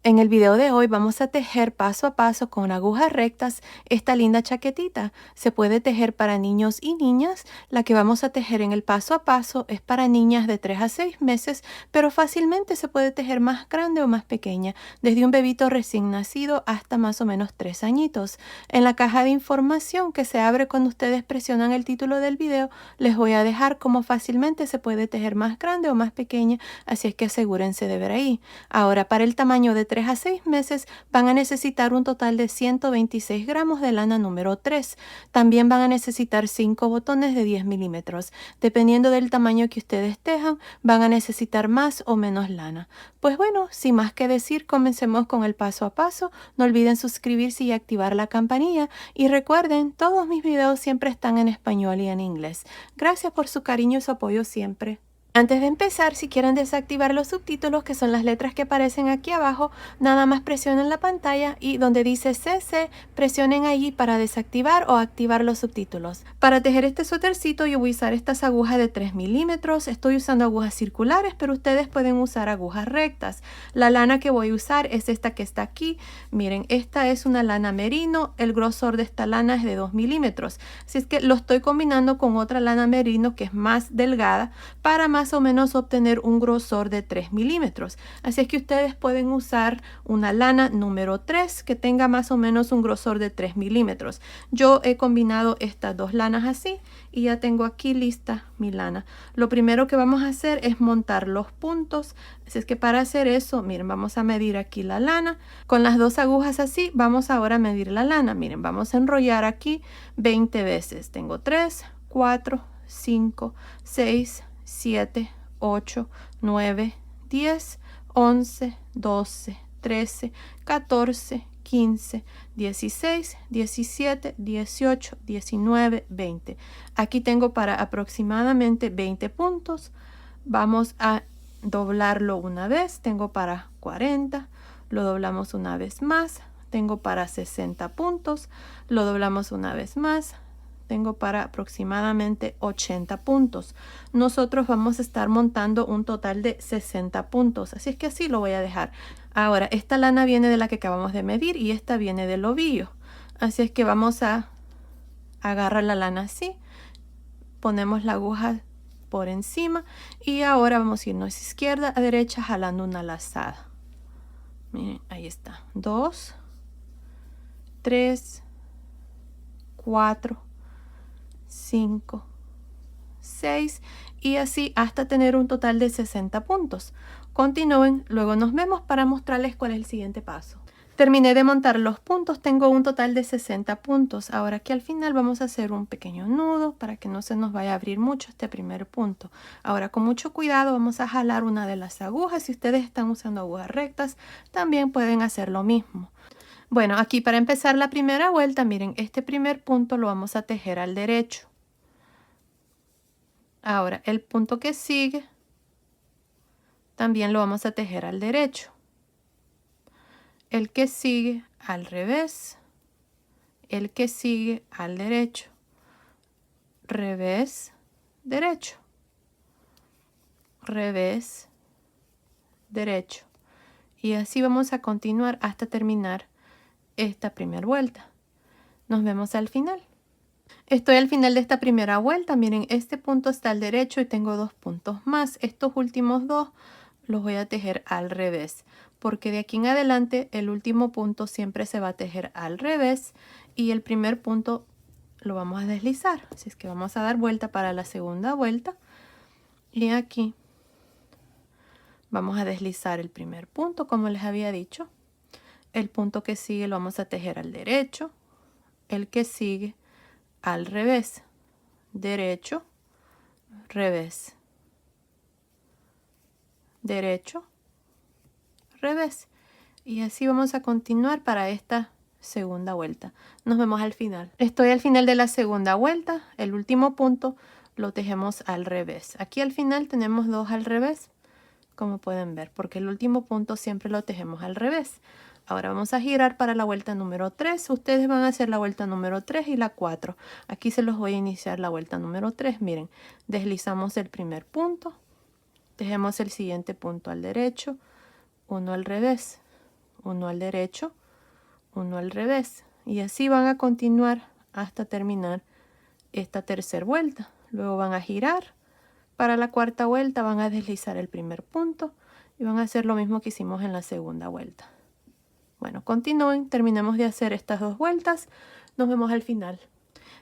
En el video de hoy vamos a tejer paso a paso con agujas rectas esta linda chaquetita. Se puede tejer para niños y niñas. La que vamos a tejer en el paso a paso es para niñas de 3 a 6 meses, pero fácilmente se puede tejer más grande o más pequeña, desde un bebito recién nacido hasta más o menos 3 añitos. En la caja de información que se abre cuando ustedes presionan el título del video, les voy a dejar cómo fácilmente se puede tejer más grande o más pequeña, así es que asegúrense de ver ahí. Ahora, para el tamaño de 3 a 6 meses van a necesitar un total de 126 gramos de lana número 3. También van a necesitar 5 botones de 10 milímetros. Dependiendo del tamaño que ustedes tejan, van a necesitar más o menos lana. Pues bueno, sin más que decir, comencemos con el paso a paso. No olviden suscribirse y activar la campanilla. Y recuerden, todos mis videos siempre están en español y en inglés. Gracias por su cariño y su apoyo siempre. Antes de empezar, si quieren desactivar los subtítulos, que son las letras que aparecen aquí abajo, nada más presionen la pantalla y donde dice CC, presionen allí para desactivar o activar los subtítulos. Para tejer este suétercito yo voy a usar estas agujas de 3 milímetros. Estoy usando agujas circulares, pero ustedes pueden usar agujas rectas. La lana que voy a usar es esta que está aquí. Miren, esta es una lana merino. El grosor de esta lana es de 2 milímetros. Así es que lo estoy combinando con otra lana merino que es más delgada para más o menos obtener un grosor de 3 milímetros. Así es que ustedes pueden usar una lana número 3 que tenga más o menos un grosor de 3 milímetros. Yo he combinado estas dos lanas así y ya tengo aquí lista mi lana. Lo primero que vamos a hacer es montar los puntos. Así es que para hacer eso, miren, vamos a medir aquí la lana. Con las dos agujas así, vamos ahora a medir la lana. Miren, vamos a enrollar aquí 20 veces. Tengo 3, 4, 5, 6, 7, 8, 9, 10, 11, 12, 13, 14, 15, 16, 17, 18, 19, 20. Aquí tengo para aproximadamente 20 puntos. Vamos a doblarlo una vez. Tengo para 40. Lo doblamos una vez más. Tengo para 60 puntos. Lo doblamos una vez más. Tengo para aproximadamente 80 puntos. Nosotros vamos a estar montando un total de 60 puntos. Así es que así lo voy a dejar. Ahora, esta lana viene de la que acabamos de medir y esta viene del ovillo. Así es que vamos a agarrar la lana así. Ponemos la aguja por encima y ahora vamos a irnos izquierda a derecha jalando una lazada. Miren, ahí está. 2, 3, 4, 5, 6 y así hasta tener un total de 60 puntos. Continúen, luego nos vemos para mostrarles cuál es el siguiente paso. Terminé de montar los puntos, tengo un total de 60 puntos. Ahora aquí al final vamos a hacer un pequeño nudo para que no se nos vaya a abrir mucho este primer punto. Ahora con mucho cuidado vamos a jalar una de las agujas. Si ustedes están usando agujas rectas, también pueden hacer lo mismo. Bueno, aquí para empezar la primera vuelta, miren, este primer punto lo vamos a tejer al derecho. Ahora, el punto que sigue, también lo vamos a tejer al derecho. El que sigue al revés. El que sigue al derecho. Revés, derecho. Revés, derecho. Y así vamos a continuar hasta terminar esta primera vuelta. Nos vemos al final. Estoy al final de esta primera vuelta. Miren, este punto está al derecho y tengo dos puntos más. Estos últimos dos los voy a tejer al revés, porque de aquí en adelante el último punto siempre se va a tejer al revés y el primer punto lo vamos a deslizar. Así es que vamos a dar vuelta para la segunda vuelta y aquí vamos a deslizar el primer punto, como les había dicho. El punto que sigue lo vamos a tejer al derecho, el que sigue al revés, derecho, revés, derecho, revés. Y así vamos a continuar para esta segunda vuelta. Nos vemos al final. Estoy al final de la segunda vuelta. El último punto lo tejemos al revés. Aquí al final tenemos dos al revés, como pueden ver, porque el último punto siempre lo tejemos al revés. Ahora vamos a girar para la vuelta número 3. Ustedes van a hacer la vuelta número 3 y la 4. Aquí se los voy a iniciar la vuelta número 3. Miren, deslizamos el primer punto. Tejemos el siguiente punto al derecho. Uno al revés. uno al derecho, uno al revés. Y así van a continuar hasta terminar esta tercera vuelta. Luego van a girar. Para la cuarta vuelta van a deslizar el primer punto y van a hacer lo mismo que hicimos en la segunda vuelta. Bueno, continúen, terminemos de hacer estas dos vueltas. Nos vemos al final.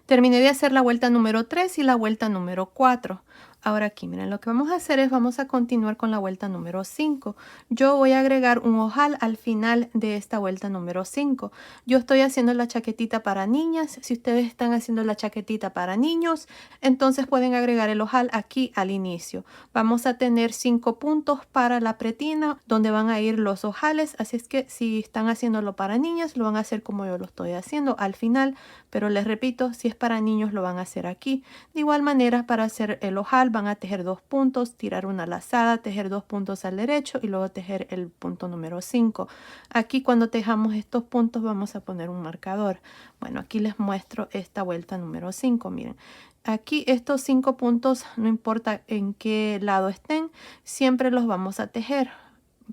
Terminé de hacer la vuelta número 3 y la vuelta número 4. Ahora aquí, miren, lo que vamos a hacer es vamos a continuar con la vuelta número 5. Yo voy a agregar un ojal al final de esta vuelta número 5. Yo estoy haciendo la chaquetita para niñas. Si ustedes están haciendo la chaquetita para niños, entonces pueden agregar el ojal aquí al inicio. Vamos a tener 5 puntos para la pretina donde van a ir los ojales. Así es que si están haciéndolo para niñas, lo van a hacer como yo lo estoy haciendo al final. Pero les repito, si es para niños, lo van a hacer aquí. De igual manera, para hacer el ojal van a tejer 2 puntos, tirar una lazada, tejer 2 puntos al derecho y luego tejer el punto número 5. Aquí cuando tejamos estos puntos vamos a poner un marcador. Bueno, aquí les muestro esta vuelta número 5. Miren, aquí estos 5 puntos, no importa en qué lado estén, siempre los vamos a tejer.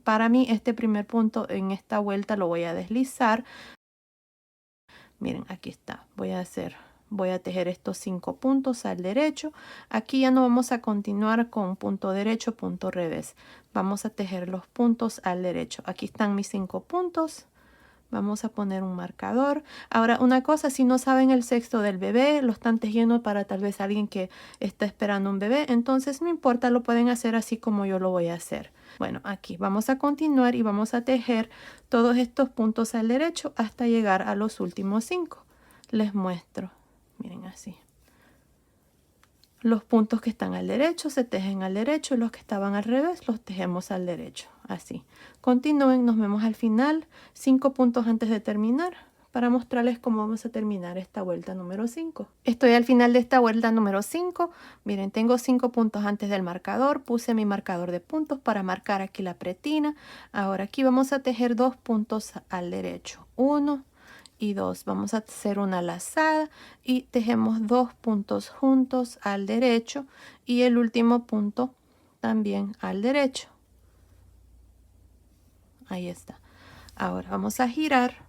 Para mí este primer punto en esta vuelta lo voy a deslizar. Miren, aquí está. Voy a tejer estos 5 puntos al derecho. Aquí ya no vamos a continuar con punto derecho, punto revés. Vamos a tejer los puntos al derecho. Aquí están mis 5 puntos. Vamos a poner un marcador. Ahora, una cosa, si no saben el sexo del bebé, lo están tejiendo para tal vez alguien que está esperando un bebé, entonces no importa, lo pueden hacer así como yo lo voy a hacer. Bueno, aquí vamos a continuar y vamos a tejer todos estos puntos al derecho hasta llegar a los últimos 5. Les muestro. Miren así. Los puntos que están al derecho se tejen al derecho, los que estaban al revés los tejemos al derecho, así. Continúen, nos vemos al final, 5 puntos antes de terminar, para mostrarles cómo vamos a terminar esta vuelta número 5. Estoy al final de esta vuelta número 5, miren, tengo 5 puntos antes del marcador, puse mi marcador de puntos para marcar aquí la pretina. Ahora aquí vamos a tejer 2 puntos al derecho, 1 y 2. Vamos a hacer una lazada y tejemos 2 puntos juntos al derecho y el último punto también al derecho. Ahí está. Ahora vamos a girar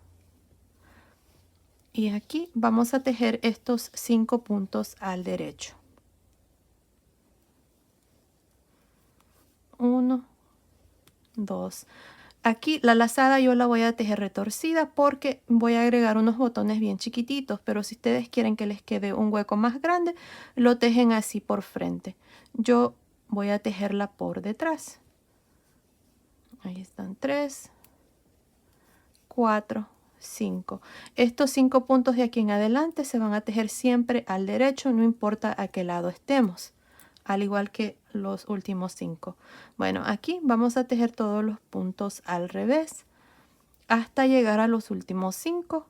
y aquí vamos a tejer estos 5 puntos al derecho. 1, 2. Aquí la lazada yo la voy a tejer retorcida porque voy a agregar unos botones bien chiquititos, pero si ustedes quieren que les quede un hueco más grande, lo tejen así por frente. Yo voy a tejerla por detrás. Ahí están 3, 4, 5. Estos 5 puntos de aquí en adelante se van a tejer siempre al derecho, no importa a qué lado estemos, al igual que los últimos 5. Bueno, aquí vamos a tejer todos los puntos al revés hasta llegar a los últimos 5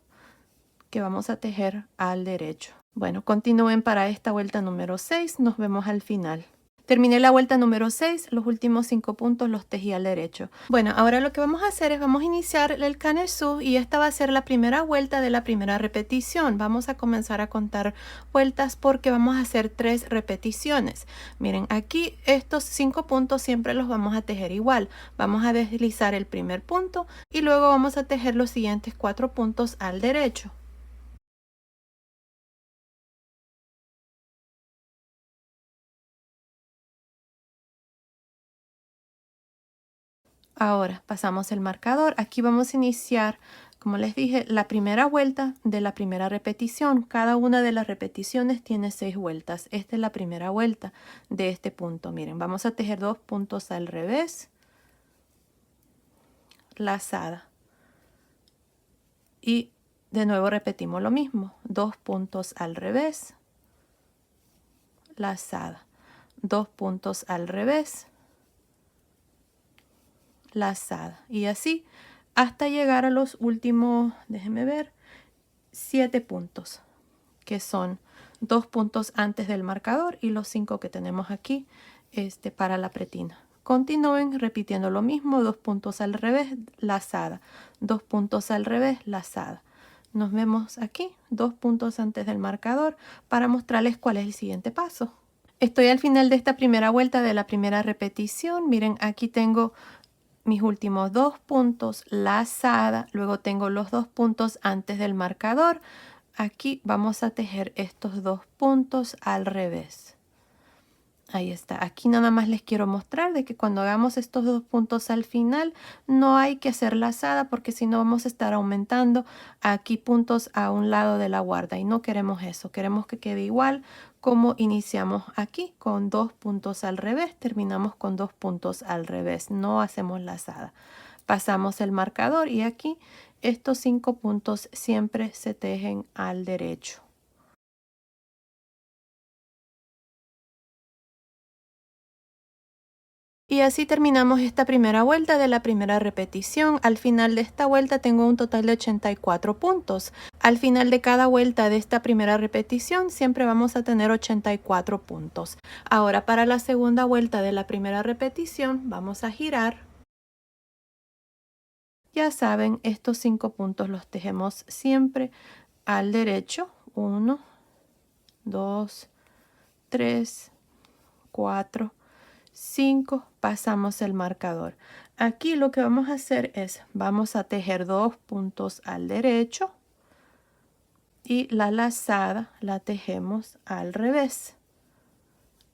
que vamos a tejer al derecho. Bueno, continúen para esta vuelta número 6, nos vemos al final. Terminé la vuelta número 6, los últimos 5 puntos los tejí al derecho. Bueno, ahora lo que vamos a hacer es vamos a iniciar el canesú y esta va a ser la primera vuelta de la primera repetición. Vamos a comenzar a contar vueltas porque vamos a hacer 3 repeticiones. Miren, aquí estos 5 puntos siempre los vamos a tejer igual. Vamos a deslizar el primer punto y luego vamos a tejer los siguientes 4 puntos al derecho. Ahora pasamos el marcador. Aquí vamos a iniciar, como les dije, la primera vuelta de la primera repetición. Cada una de las repeticiones tiene 6 vueltas. Esta es la primera vuelta de este punto. Miren, vamos a tejer 2 puntos al revés, lazada. Y de nuevo repetimos lo mismo. 2 puntos al revés, lazada. 2 puntos al revés, lazada, y así hasta llegar a los últimos, déjenme ver, 7 puntos, que son 2 puntos antes del marcador y los 5 que tenemos aquí para la pretina. Continúen repitiendo lo mismo, 2 puntos al revés, lazada, 2 puntos al revés, lazada. Nos vemos aquí, 2 puntos antes del marcador para mostrarles cuál es el siguiente paso. Estoy al final de esta primera vuelta de la primera repetición. Miren, aquí tengo mis últimos 2 puntos, lazada, luego tengo los 2 puntos antes del marcador. Aquí vamos a tejer estos 2 puntos al revés. Ahí está. Aquí nada más les quiero mostrar de que cuando hagamos estos 2 puntos al final no hay que hacer lazada porque si no vamos a estar aumentando aquí puntos a un lado de la guarda y no queremos eso. Queremos que quede igual como iniciamos aquí con 2 puntos al revés. Terminamos con 2 puntos al revés. No hacemos lazada. Pasamos el marcador y aquí estos 5 puntos siempre se tejen al derecho. Y así terminamos esta primera vuelta de la primera repetición. Al final de esta vuelta tengo un total de 84 puntos. Al final de cada vuelta de esta primera repetición siempre vamos a tener 84 puntos. Ahora para la segunda vuelta de la primera repetición vamos a girar. Ya saben, estos 5 puntos los tejemos siempre al derecho. 1, 2, 3, 4, 5, pasamos el marcador. Aquí lo que vamos a hacer es, vamos a tejer 2 puntos al derecho y la lazada la tejemos al revés.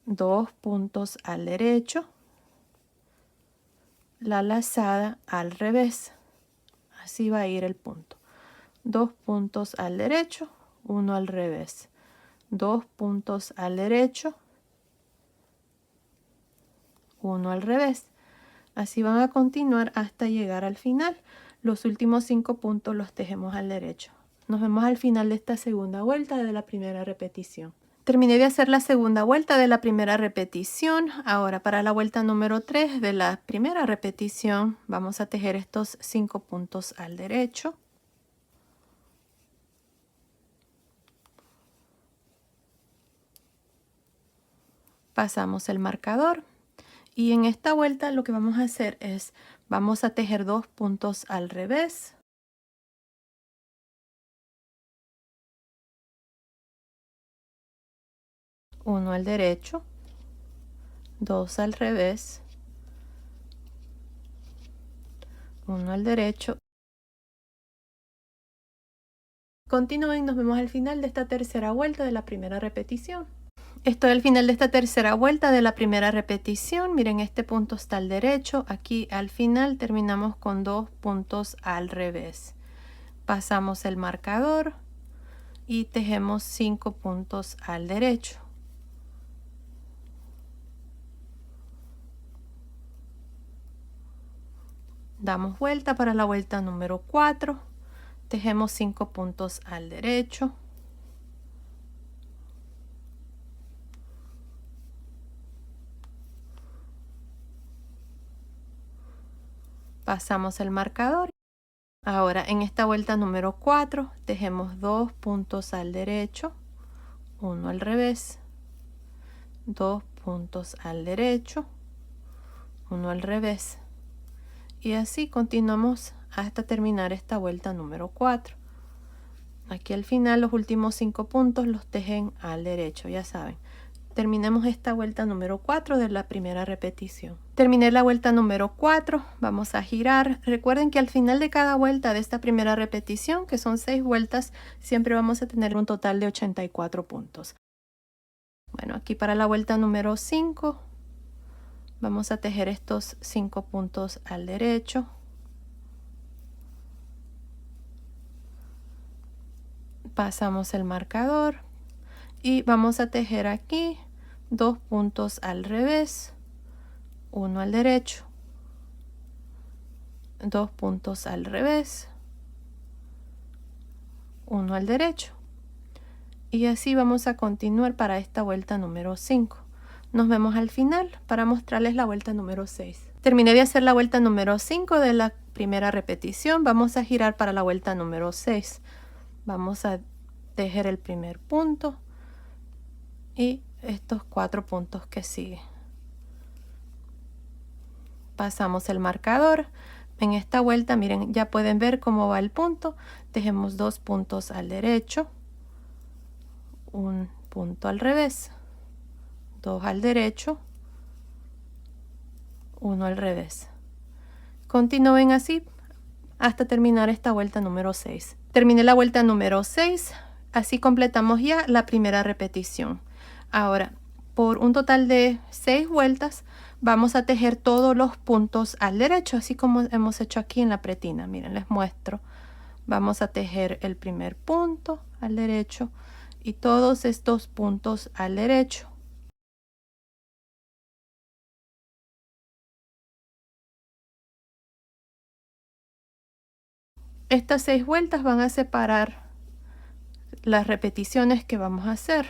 2 puntos al derecho, la lazada al revés. Así va a ir el punto. 2 puntos al derecho, 1 al revés. 2 puntos al derecho, 1 al revés. Así van a continuar hasta llegar al final. Los últimos 5 puntos los tejemos al derecho. Nos vemos al final de esta segunda vuelta de la primera repetición. Terminé de hacer la segunda vuelta de la primera repetición. Ahora para la vuelta número 3 de la primera repetición vamos a tejer estos 5 puntos al derecho. Pasamos el marcador. Y en esta vuelta lo que vamos a hacer es, vamos a tejer 2 puntos al revés. Uno al derecho, 2 al revés, 1 al derecho. Continúen, nos vemos al final de esta tercera vuelta de la primera repetición. Estoy al final de esta tercera vuelta de la primera repetición. Miren, este punto está al derecho. Aquí al final terminamos con 2 puntos al revés. Pasamos el marcador y tejemos 5 puntos al derecho. Damos vuelta para la vuelta número 4. Tejemos 5 puntos al derecho. Pasamos el marcador. Ahora en esta vuelta número 4 tejemos 2 puntos al derecho, 1 al revés, 2 puntos al derecho, 1 al revés. Y así continuamos hasta terminar esta vuelta número 4. Aquí al final los últimos 5 puntos los tejen al derecho, ya saben. Terminemos esta vuelta número 4 de la primera repetición. Terminé la vuelta número 4, vamos a girar. Recuerden que al final de cada vuelta de esta primera repetición, que son 6 vueltas, siempre vamos a tener un total de 84 puntos. Bueno, aquí para la vuelta número 5, vamos a tejer estos 5 puntos al derecho. Pasamos el marcador y vamos a tejer aquí 2 puntos al revés, 1 al derecho, 2 puntos al revés, 1 al derecho. Y así vamos a continuar para esta vuelta número 5. Nos vemos al final para mostrarles la vuelta número 6. Terminé de hacer la vuelta número 5 de la primera repetición. Vamos a girar para la vuelta número 6. Vamos a tejer el primer punto y estos 4 puntos que siguen. Pasamos el marcador. En esta vuelta, miren, ya pueden ver cómo va el punto. Tejemos 2 puntos al derecho, 1 punto al revés, 2 al derecho, 1 al revés. Continúen así hasta terminar esta vuelta número 6. Terminé la vuelta número 6, así completamos ya la primera repetición. Ahora, por un total de 6 vueltas, vamos a tejer todos los puntos al derecho, así como hemos hecho aquí en la pretina. Miren, les muestro. Vamos a tejer el primer punto al derecho y todos estos puntos al derecho. Estas 6 vueltas van a separar las repeticiones que vamos a hacer.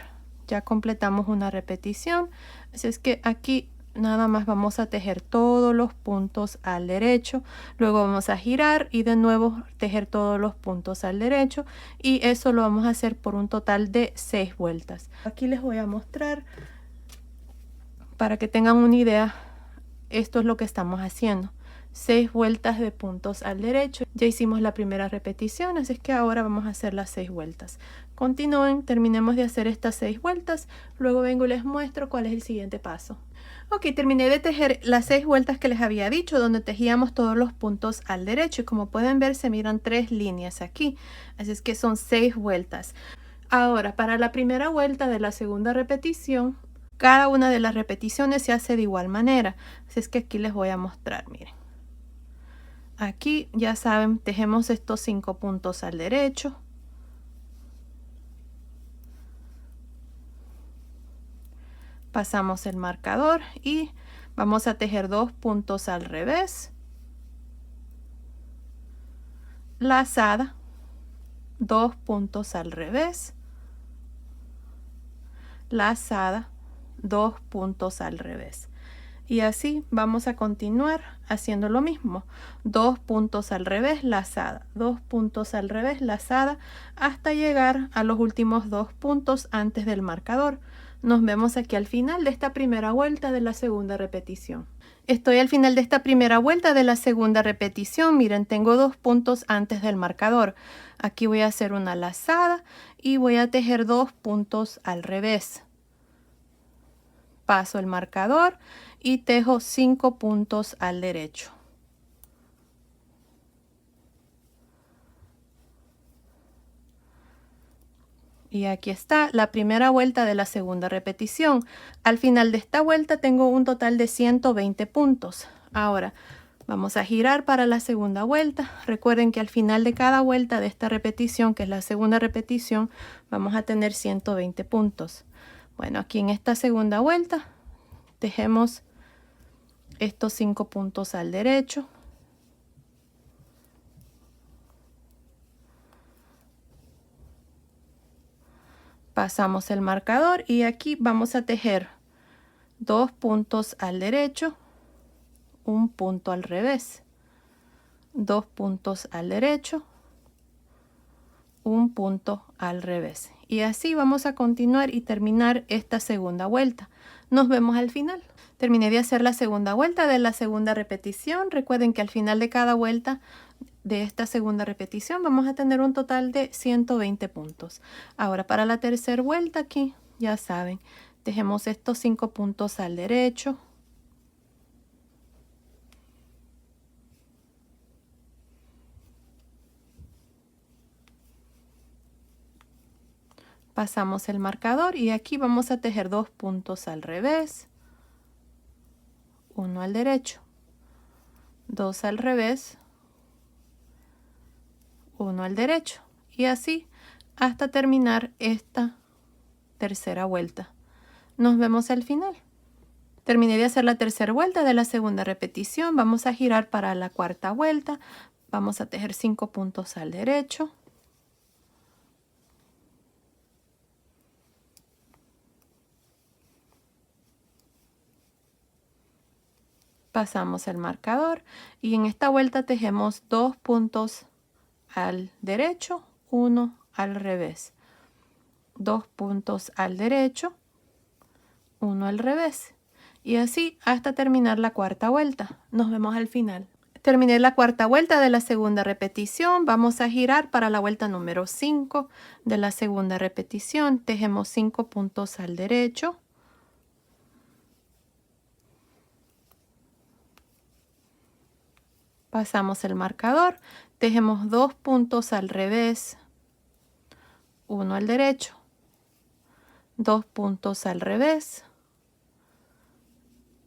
Ya completamos una repetición, así es que aquí nada más vamos a tejer todos los puntos al derecho, luego vamos a girar y de nuevo tejer todos los puntos al derecho, y eso lo vamos a hacer por un total de 6 vueltas. Aquí les voy a mostrar para que tengan una idea. Esto es lo que estamos haciendo: 6 vueltas de puntos al derecho. Ya hicimos la primera repetición, así es que ahora vamos a hacer las 6 vueltas. Continúen, terminemos de hacer estas 6 vueltas, luego vengo y les muestro cuál es el siguiente paso. Ok, terminé de tejer las 6 vueltas que les había dicho, donde tejíamos todos los puntos al derecho, y como pueden ver se miran 3 líneas aquí, así es que son 6 vueltas. Ahora, para la primera vuelta de la segunda repetición, cada una de las repeticiones se hace de igual manera, así es que aquí les voy a mostrar. Miren, aquí ya saben, tejemos estos 5 puntos al derecho, pasamos el marcador y vamos a tejer 2 puntos al revés, lazada, 2 puntos al revés, lazada, 2 puntos al revés, y así vamos a continuar haciendo lo mismo: 2 puntos al revés, lazada, 2 puntos al revés, lazada, hasta llegar a los últimos 2 puntos antes del marcador. Nos vemos aquí al final de esta primera vuelta de la segunda repetición. Estoy al final de esta primera vuelta de la segunda repetición. Miren, tengo 2 puntos antes del marcador. Aquí voy a hacer una lazada y voy a tejer 2 puntos al revés. Paso el marcador y tejo 5 puntos al derecho. Y aquí está la primera vuelta de la segunda repetición. Al final de esta vuelta tengo un total de 120 puntos. Ahora vamos a girar para la segunda vuelta. Recuerden que al final de cada vuelta de esta repetición, que es la segunda repetición, vamos a tener 120 puntos. Bueno, aquí en esta segunda vuelta tejemos estos 5 puntos al derecho. Pasamos el marcador y aquí vamos a tejer 2 puntos al derecho, un punto al revés, 2 puntos al derecho, un punto al revés, y así vamos a continuar y terminar esta segunda vuelta. Nos vemos al final. Terminé de hacer la segunda vuelta de la segunda repetición. Recuerden que al final de cada vuelta de esta segunda repetición vamos a tener un total de 120 puntos. Ahora para la tercera vuelta, aquí ya saben, tejemos estos 5 puntos al derecho, pasamos el marcador y aquí vamos a tejer 2 puntos al revés, uno al derecho, 2 al revés, uno al derecho, y así hasta terminar esta tercera vuelta. Nos vemos al final. Terminé de hacer la tercera vuelta de la segunda repetición. Vamos a girar para la cuarta vuelta. Vamos a tejer 5 puntos al derecho, pasamos el marcador y en esta vuelta tejemos 2 puntos al derecho, uno al revés, 2 puntos al derecho, uno al revés, y así hasta terminar la cuarta vuelta. Nos vemos al final. Terminé la cuarta vuelta de la segunda repetición. Vamos a girar para la vuelta número 5 de la segunda repetición. Tejemos 5 puntos al derecho, Pasamos el marcador, tejemos 2 puntos al revés, 1 al derecho, 2 puntos al revés,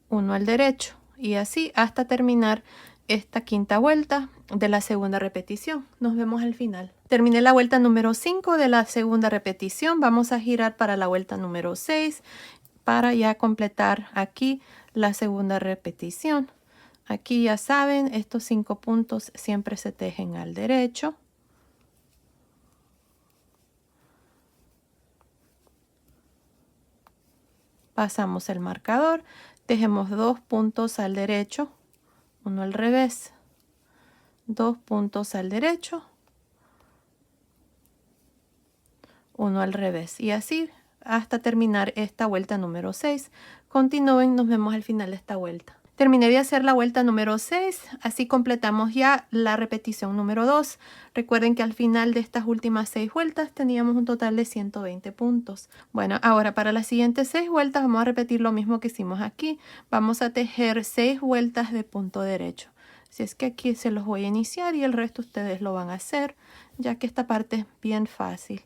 1 al derecho, y así hasta terminar esta quinta vuelta de la segunda repetición. Nos vemos al final. Terminé la vuelta número 5 de la segunda repetición. Vamos a girar para la vuelta número 6 para ya completar aquí la segunda repetición. Aquí ya saben, estos 5 puntos siempre se tejen al derecho. Pasamos el marcador, tejemos 2 puntos al derecho, 1 al revés, 2 puntos al derecho, 1 al revés, y así hasta terminar esta vuelta número 6. Continúen, nos vemos al final de esta vuelta. Terminé de hacer la vuelta número 6, así completamos ya la repetición número 2. Recuerden que al final de estas últimas 6 vueltas teníamos un total de 120 puntos. Bueno, ahora para las siguientes 6 vueltas vamos a repetir lo mismo que hicimos aquí. Vamos a tejer 6 vueltas de punto derecho. Si es que aquí se los voy a iniciar y el resto ustedes lo van a hacer, ya que esta parte es bien fácil.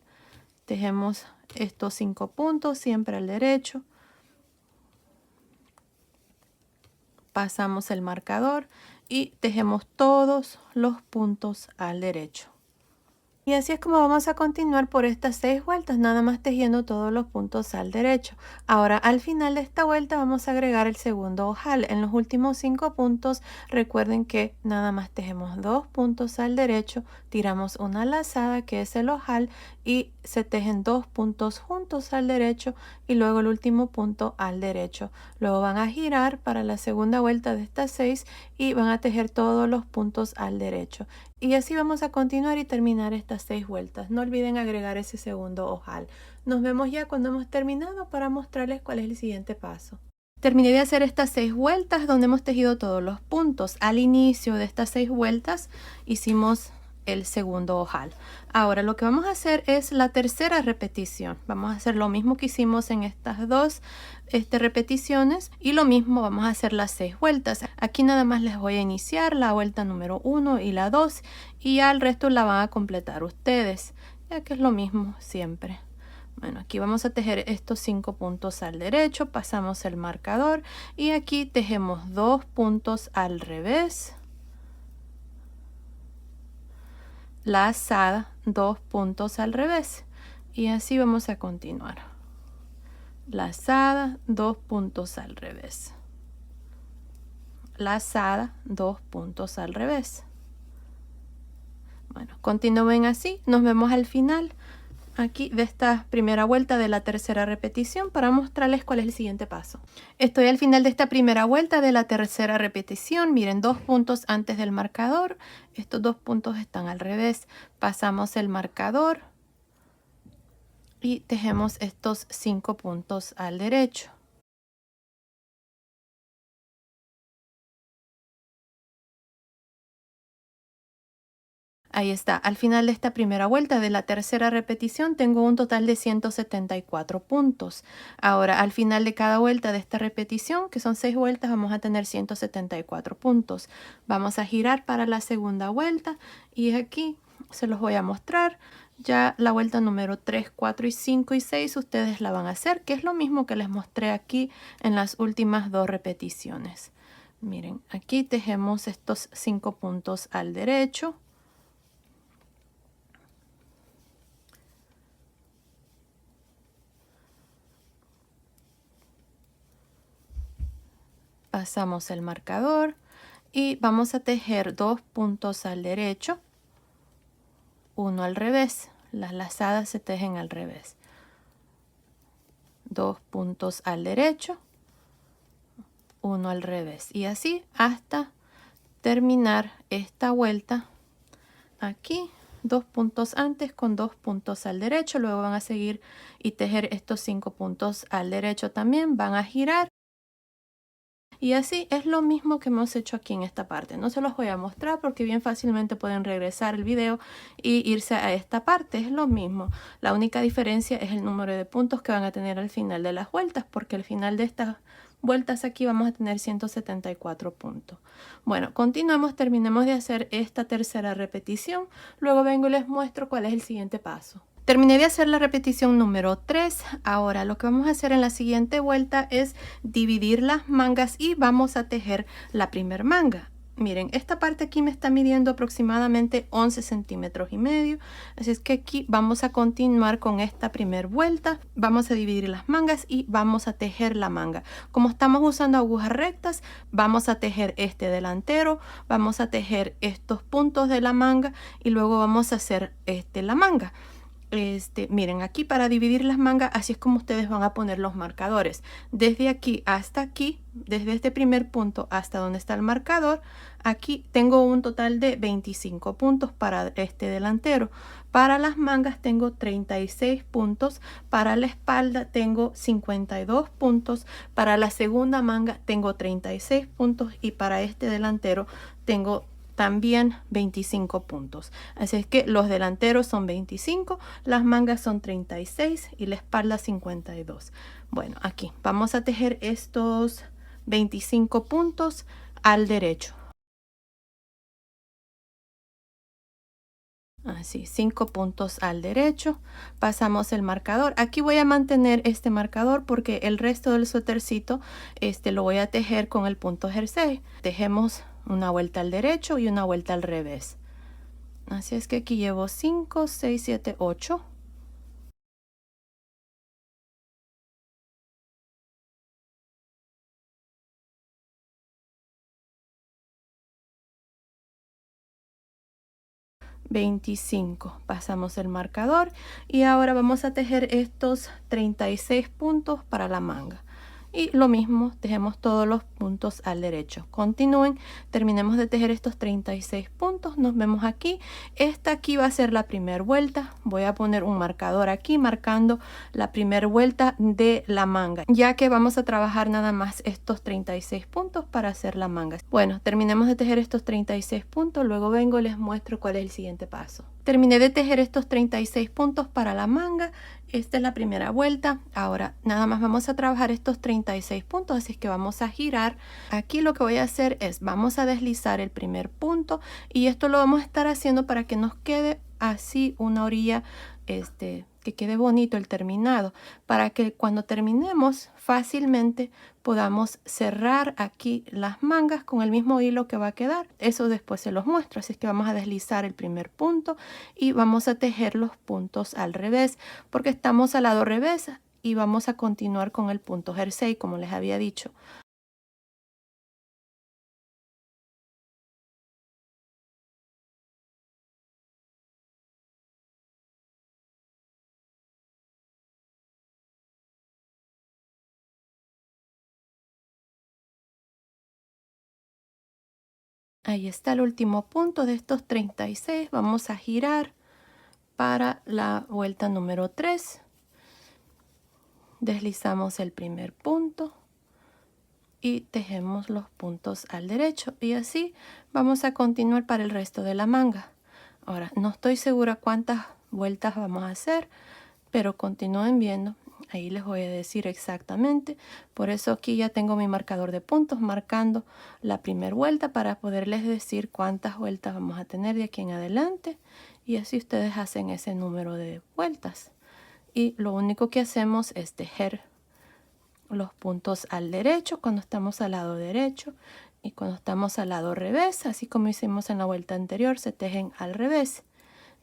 Tejemos estos 5 puntos siempre al derecho. Pasamos el marcador y tejemos todos los puntos al derecho. Y así es como vamos a continuar por estas 6 vueltas, nada más tejiendo todos los puntos al derecho. Ahora al final de esta vuelta vamos a agregar el segundo ojal. En los últimos 5 puntos recuerden que nada más tejemos 2 puntos al derecho, tiramos una lazada que es el ojal y se tejen 2 puntos juntos al derecho y luego el último punto al derecho. Luego van a girar para la segunda vuelta de estas 6 y van a tejer todos los puntos al derecho. Y así vamos a continuar y terminar estas 6 vueltas. No olviden agregar ese segundo ojal. Nos vemos ya cuando hemos terminado para mostrarles cuál es el siguiente paso. Terminé de hacer estas 6 vueltas donde hemos tejido todos los puntos. Al inicio de estas 6 vueltas hicimos el segundo ojal. Ahora lo que vamos a hacer es la tercera repetición. Vamos a hacer lo mismo que hicimos en estas dos repeticiones y lo mismo vamos a hacer las 6 vueltas. Aquí nada más les voy a iniciar la vuelta número 1 y la 2 y ya el resto la van a completar ustedes, ya que es lo mismo siempre. Bueno, aquí vamos a tejer estos 5 puntos al derecho, pasamos el marcador y aquí tejemos 2 puntos al revés, lazada, 2 puntos al revés y así vamos a continuar. Lazada, 2 puntos al revés, lazada, 2 puntos al revés. Bueno, continúen así, nos vemos al final aquí de esta primera vuelta de la tercera repetición para mostrarles cuál es el siguiente paso. Estoy al final de esta primera vuelta de la tercera repetición. Miren, 2 puntos antes del marcador. Estos 2 puntos están al revés. Pasamos el marcador y tejemos estos 5 puntos al derecho. Ahí está, al final de esta primera vuelta de la tercera repetición tengo un total de 174 puntos. Ahora al final de cada vuelta de esta repetición, que son 6 vueltas, vamos a tener 174 puntos. Vamos a girar para la segunda vuelta y aquí se los voy a mostrar. Ya la vuelta número 3, 4 y 5 y 6 ustedes la van a hacer, que es lo mismo que les mostré aquí en las últimas 2 repeticiones. Miren, aquí tejemos estos 5 puntos al derecho. Pasamos el marcador y vamos a tejer 2 puntos al derecho, 1 al revés. Las lazadas se tejen al revés. 2 puntos al derecho, 1 al revés. Y así hasta terminar esta vuelta. Aquí 2 puntos antes con 2 puntos al derecho. Luego van a seguir y tejer estos 5 puntos al derecho también. Van a girar. Y así es lo mismo que hemos hecho aquí en esta parte. No se los voy a mostrar porque bien fácilmente pueden regresar el video y irse a esta parte. Es lo mismo. La única diferencia es el número de puntos que van a tener al final de las vueltas, porque al final de estas vueltas aquí vamos a tener 174 puntos. Bueno, continuamos, terminemos de hacer esta tercera repetición. Luego vengo y les muestro cuál es el siguiente paso. Terminé de hacer la repetición número 3. Ahora lo que vamos a hacer en la siguiente vuelta es dividir las mangas y vamos a tejer la primera manga. Miren, esta parte aquí me está midiendo aproximadamente 11 centímetros y medio. Así es que aquí vamos a continuar con esta primera vuelta. Vamos a dividir las mangas y vamos a tejer la manga. Como estamos usando agujas rectas, vamos a tejer este delantero, vamos a tejer estos puntos de la manga y luego vamos a hacer la manga. Miren, aquí para dividir las mangas, así es como ustedes van a poner los marcadores. Desde aquí hasta aquí, desde este primer punto hasta donde está el marcador, aquí tengo un total de 25 puntos para este delantero. Para las mangas tengo 36 puntos, para la espalda tengo 52 puntos, para la segunda manga tengo 36 puntos y para este delantero tengo también 25 puntos. Así es que los delanteros son 25, las mangas son 36 y la espalda 52. Bueno, aquí vamos a tejer estos 25 puntos al derecho. Así, 5 puntos al derecho. Pasamos el marcador. Aquí voy a mantener este marcador porque el resto del suétercito lo voy a tejer con el punto jersey. Tejemos una vuelta al derecho y una vuelta al revés. Así es que aquí llevo 5, 6, 7, 8. $25. Pasamos el marcador y ahora vamos a tejer estos 36 puntos para la manga. Y lo mismo, tejemos todos los puntos al derecho. Continúen, terminemos de tejer estos 36 puntos. Nos vemos aquí. Esta aquí va a ser la primera vuelta. Voy a poner un marcador aquí marcando la primera vuelta de la manga, ya que vamos a trabajar nada más estos 36 puntos para hacer la manga. Bueno, terminemos de tejer estos 36 puntos. Luego vengo y les muestro cuál es el siguiente paso. Terminé de tejer estos 36 puntos para la manga. Esta es la primera vuelta. Ahora nada más vamos a trabajar estos 36 puntos, así es que vamos a girar. Aquí lo que voy a hacer es vamos a deslizar el primer punto y esto lo vamos a estar haciendo para que nos quede así una orilla, que quede bonito el terminado, para que cuando terminemos fácilmente podamos cerrar aquí las mangas con el mismo hilo que va a quedar. Eso después se los muestro. Así es que vamos a deslizar el primer punto y vamos a tejer los puntos al revés porque estamos al lado revés y vamos a continuar con el punto jersey como les había dicho. Ahí está el último punto de estos 36. Vamos a girar para la vuelta número 3. Deslizamos el primer punto y tejemos los puntos al derecho y así vamos a continuar para el resto de la manga. Ahora no estoy segura cuántas vueltas vamos a hacer, pero continúen viendo. Ahí les voy a decir exactamente. Por eso aquí ya tengo mi marcador de puntos marcando la primera vuelta para poderles decir cuántas vueltas vamos a tener de aquí en adelante. Y así ustedes hacen ese número de vueltas. Y lo único que hacemos es tejer los puntos al derecho cuando estamos al lado derecho y cuando estamos al lado revés, así como hicimos en la vuelta anterior, se tejen al revés.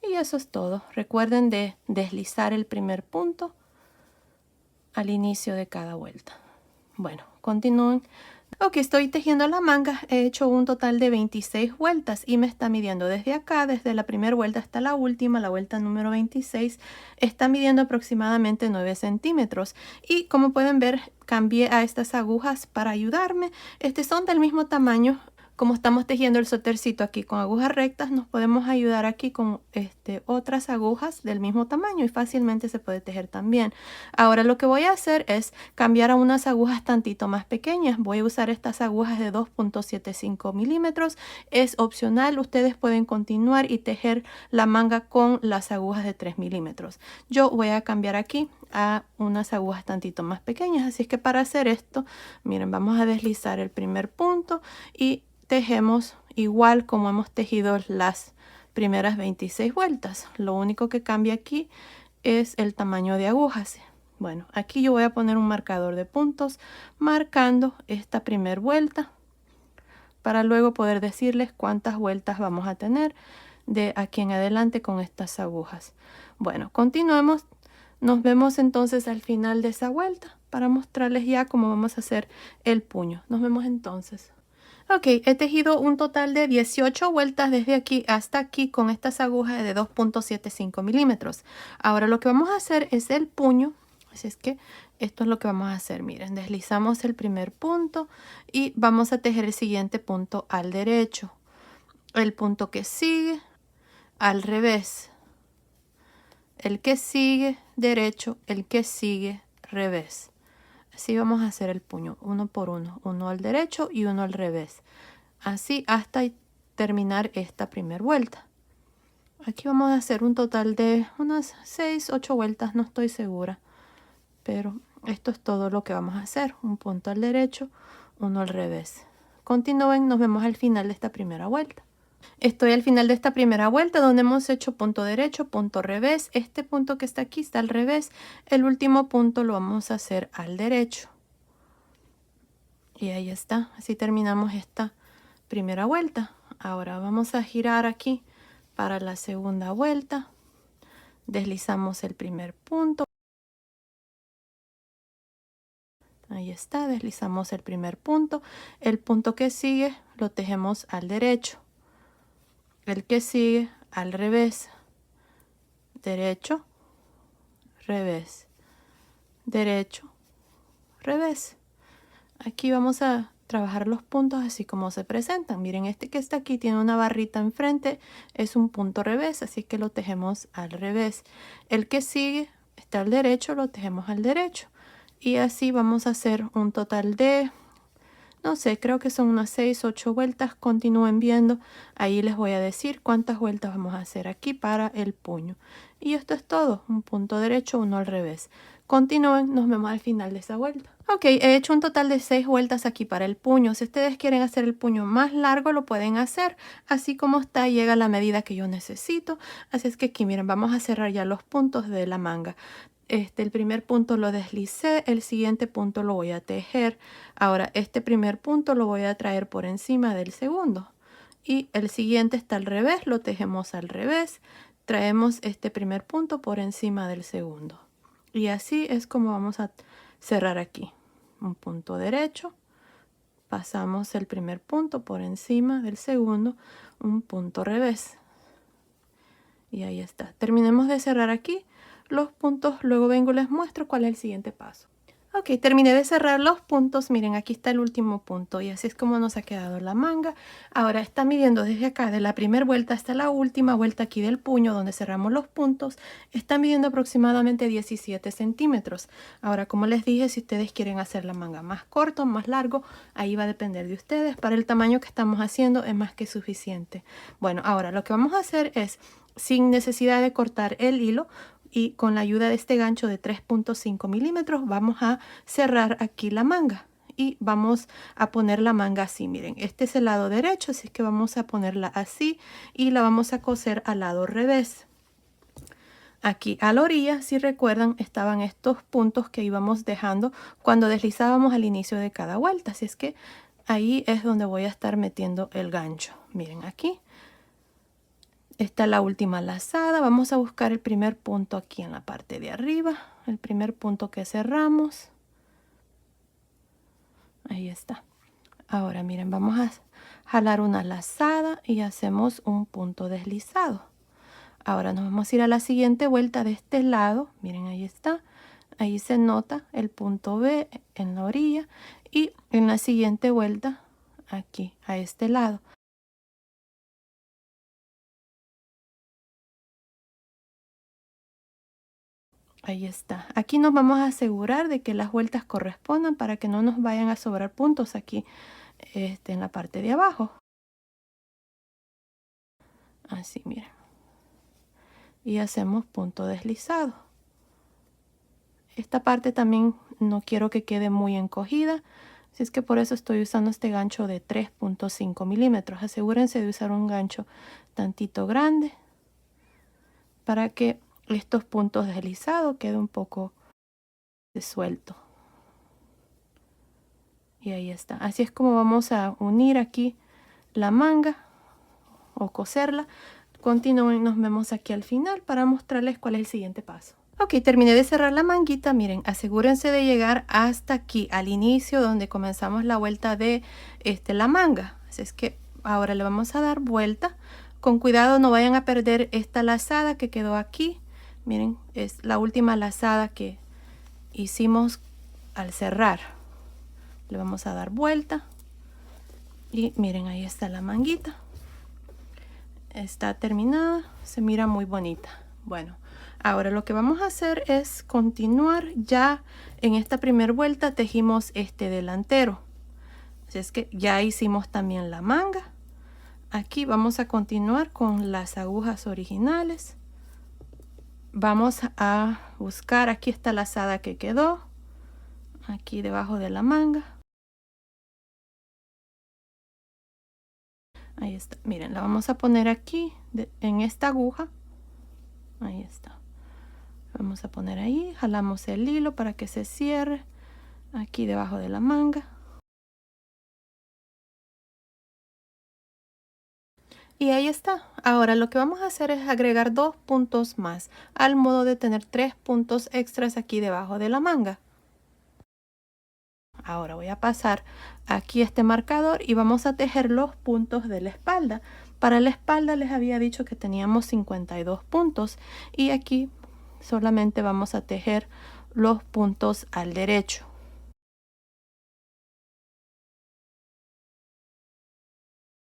Y eso es todo. Recuerden de deslizar el primer punto al inicio de cada vuelta. Bueno, continúen. Ok, estoy tejiendo la manga. He hecho un total de 26 vueltas y me está midiendo desde acá, desde la primera vuelta hasta la última, la vuelta número 26, está midiendo aproximadamente 9 centímetros. Y como pueden ver, cambié a estas agujas para ayudarme. Son del mismo tamaño Como estamos tejiendo el suétercito aquí con agujas rectas, nos podemos ayudar aquí con otras agujas del mismo tamaño y fácilmente se puede tejer también. Ahora lo que voy a hacer es cambiar a unas agujas tantito más pequeñas. Voy a usar estas agujas de 2.75 milímetros. Es opcional, ustedes pueden continuar y tejer la manga con las agujas de 3 milímetros. Yo voy a cambiar aquí a unas agujas tantito más pequeñas, así es que para hacer esto, miren, vamos a deslizar el primer punto y tejemos igual como hemos tejido las primeras 26 vueltas. Lo único que cambia aquí es el tamaño de agujas. Bueno, aquí yo voy a poner un marcador de puntos marcando esta primera vuelta para luego poder decirles cuántas vueltas vamos a tener de aquí en adelante con estas agujas. Bueno, continuemos. Nos vemos entonces al final de esa vuelta para mostrarles ya cómo vamos a hacer el puño. Nos vemos entonces. Ok, he tejido un total de 18 vueltas desde aquí hasta aquí con estas agujas de 2.75 milímetros. Ahora lo que vamos a hacer es el puño. Así es que esto es lo que vamos a hacer. Miren, deslizamos el primer punto y vamos a tejer el siguiente punto al derecho. El punto que sigue al revés. El que sigue derecho, el que sigue revés. Así vamos a hacer el puño, uno por uno, uno al derecho y uno al revés. Así hasta terminar esta primera vuelta. Aquí vamos a hacer un total de unas 6, 8 vueltas, no estoy segura. Pero esto es todo lo que vamos a hacer. Un punto al derecho, uno al revés. Continúen, nos vemos al final de esta primera vuelta. Estoy al final de esta primera vuelta donde hemos hecho punto derecho, punto revés. Este punto que está aquí está al revés. El último punto lo vamos a hacer al derecho. Y ahí está. Así terminamos esta primera vuelta. Ahora vamos a girar aquí para la segunda vuelta. Deslizamos el primer punto. Ahí está. Deslizamos el primer punto. El punto que sigue lo tejemos al derecho. El que sigue al revés, derecho, revés, derecho, revés. Aquí vamos a trabajar los puntos así como se presentan. Miren, este que está aquí tiene una barrita enfrente, es un punto revés, así que lo tejemos al revés. El que sigue está al derecho, lo tejemos al derecho. Y así vamos a hacer un total de... no sé, creo que son unas 6, 8 vueltas. Continúen viendo. Ahí les voy a decir cuántas vueltas vamos a hacer aquí para el puño. Y esto es todo. Un punto derecho, uno al revés. Continúen, nos vemos al final de esa vuelta. Ok, he hecho un total de 6 vueltas aquí para el puño. Si ustedes quieren hacer el puño más largo, lo pueden hacer. Así como está, llega a la medida que yo necesito. Así es que aquí, miren, vamos a cerrar ya los puntos de la manga. El primer punto lo deslicé, el siguiente punto lo voy a tejer. Ahora este primer punto lo voy a traer por encima del segundo. Y el siguiente está al revés, lo tejemos al revés. Traemos este primer punto por encima del segundo. Y así es como vamos a cerrar aquí. Un punto derecho. Pasamos el primer punto por encima del segundo. Un punto revés. Y ahí está. Terminemos de cerrar aquí los puntos, luego vengo y les muestro cuál es el siguiente paso. Ok, terminé de cerrar los puntos. Miren, aquí está el último punto y así es como nos ha quedado la manga. Ahora está midiendo desde acá, de la primera vuelta hasta la última vuelta aquí del puño donde cerramos los puntos. Está midiendo aproximadamente 17 centímetros. Ahora, como les dije, si ustedes quieren hacer la manga más corto, más largo, ahí va a depender de ustedes. Para el tamaño que estamos haciendo es más que suficiente. Bueno, ahora lo que vamos a hacer es, sin necesidad de cortar el hilo, y con la ayuda de este gancho de 3.5 milímetros vamos a cerrar aquí la manga y vamos a poner la manga así. Miren, este es el lado derecho, así que vamos a ponerla así y la vamos a coser al lado revés. Aquí a la orilla, si recuerdan, estaban estos puntos que íbamos dejando cuando deslizábamos al inicio de cada vuelta, así es que ahí es donde voy a estar metiendo el gancho. Miren aquí. Está la última lazada. Vamos a buscar el primer punto aquí en la parte de arriba. El primer punto que cerramos. Ahí está. Ahora miren, vamos a jalar una lazada y hacemos un punto deslizado. Ahora nos vamos a ir a la siguiente vuelta de este lado. Miren, ahí está. Ahí se nota el punto B en la orilla. Y en la siguiente vuelta aquí a este lado. Ahí está. Aquí nos vamos a asegurar de que las vueltas correspondan para que no nos vayan a sobrar puntos aquí en la parte de abajo. Así, miren. Y hacemos punto deslizado. Esta parte también no quiero que quede muy encogida, así es que por eso estoy usando este gancho de 3.5 milímetros. Asegúrense de usar un gancho tantito grande para que estos puntos deslizados queden un poco suelto. Y ahí está. Así es como vamos a unir aquí la manga o coserla. Continúen, nos vemos aquí al final para mostrarles cuál es el siguiente paso. Ok, terminé de cerrar la manguita. Miren, asegúrense de llegar hasta aquí, al inicio donde comenzamos la vuelta de la manga. Así es que ahora le vamos a dar vuelta. Con cuidado, no vayan a perder esta lazada que quedó aquí. Miren, es la última lazada que hicimos al cerrar. Le vamos a dar vuelta. Y miren, ahí está la manguita. Está terminada, se mira muy bonita. Bueno, ahora lo que vamos a hacer es continuar. Ya en esta primera vuelta tejimos este delantero, así es que ya hicimos también la manga. Aquí vamos a continuar con las agujas originales. Vamos a buscar, aquí está la lazada que quedó aquí debajo de la manga. Ahí está, miren, la vamos a poner aquí en esta aguja. Ahí está. Vamos a poner ahí, jalamos el hilo para que se cierre aquí debajo de la manga. Y ahí está. Ahora lo que vamos a hacer es agregar 2 puntos más, al modo de tener 3 puntos extras aquí debajo de la manga. Ahora voy a pasar aquí este marcador y vamos a tejer los puntos de la espalda. Para la espalda les había dicho que teníamos 52 puntos y aquí solamente vamos a tejer los puntos al derecho.